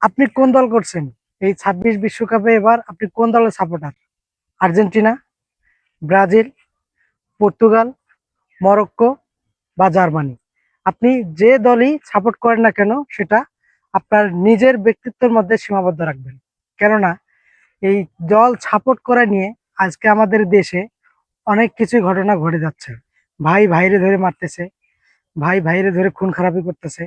আপনি কোন দল করছেন? এই ২৬ বিশ্বকাপে এবার আপনি কোন দলের supporter? Argentina, Brazil, Portugal, Morocco বা জার্মানি? আপনি যে দলই সাপোর্ট করেন না কেন সেটা আপনার নিজের ব্যক্তিত্বের মধ্যে সীমাবদ্ধ রাখবেন। কেননা এই দল সাপোর্ট করা নিয়ে আজকে আমাদের দেশে অনেক কিছুই ঘটনা ঘটে যাচ্ছে। ভাই ভাইরে ধরে মারতেছে, ভাই ভাইরে ধরে খুন খারাপি করতেছে।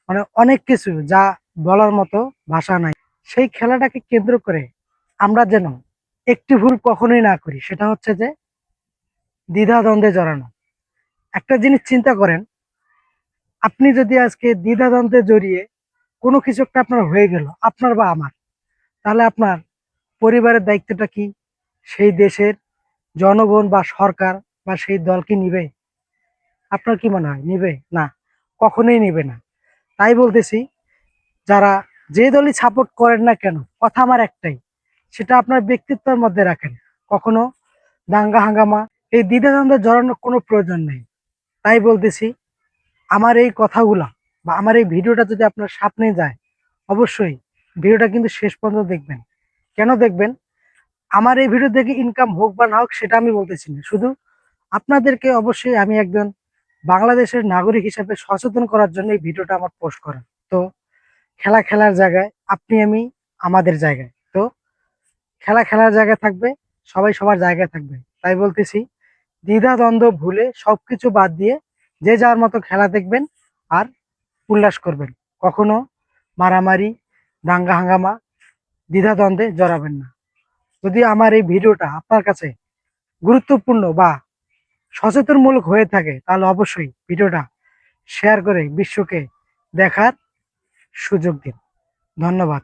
মানে অনেক কিছু যা বলার মতো ভাষা নাই। সেই খেলাটাকে কেন্দ্র করে আমরা যেন একটি ভুল কখনোই না করি, সেটা হচ্ছে যে দ্বিধাদ্বন্দ্বে জড়ানো। একটা জিনিস চিন্তা করেন, আপনি যদি আজকে দ্বিধাদ্বন্দ্বে জড়িয়ে কোনো কিছু একটা আপনার হয়ে গেল, আপনার বা আমার, তাহলে আপনার পরিবারের দায়িত্বটা কি? সেই দেশের জনগণ বা সরকার বা সেই দল কি নিবে? আপনার কি মনে হয় নিবে? না, কখনোই নিবে না। তাই বলতেছি, যারা যে দলই সাপোর্ট করেন না কেন, কথা আমার একটাই, সেটা আপনার ব্যক্তিত্বের মধ্যে রাখেন। কখনো দাঙ্গা হাঙ্গামা, এই দ্বিধাদ্বন্দ্বে জড়ানোর কোনো প্রয়োজন নেই। তাই বলতেছি, আমার এই কথাগুলা বা আমার এই ভিডিওটা যদি আপনার সামনে যায়, অবশ্যই ভিডিওটা কিন্তু শেষ পর্যন্ত দেখবেন। কেন দেখবেন? আমার এই ভিডিও দেখে ইনকাম হোক বা না হোক সেটা আমি বলতেছি না, শুধু আপনাদেরকে অবশ্যই আমি একজন বাংলাদেশের নাগরিক হিসেবে সচেতন করার জন্য এই ভিডিওটা আমার পোস্ট করা। তো খেলা খেলার জায়গায় আপনি আমি আমাদের জায়গায়, তো খেলা খেলার জায়গায় থাকবে, সবাই সবার জায়গায় থাকবে। তাই বলতেছি, দ্বিধা দ্বন্দ্ব ভুলে সবকিছু বাদ দিয়ে যে যার মতো খেলা দেখবেন আর উল্লাস করবেন। কখনো মারামারি, দাঙ্গা হাঙ্গামা, দ্বিধা দ্বন্দ্বে জড়াবেন না। যদি আমার এই ভিডিওটা আপনার কাছে গুরুত্বপূর্ণ বা সচেতনমূলক হয়ে থাকে, তাহলে অবশ্যই ভিডিওটা শেয়ার করে বিশ্বকে দেখার সুযোগ দিন। ধন্যবাদ।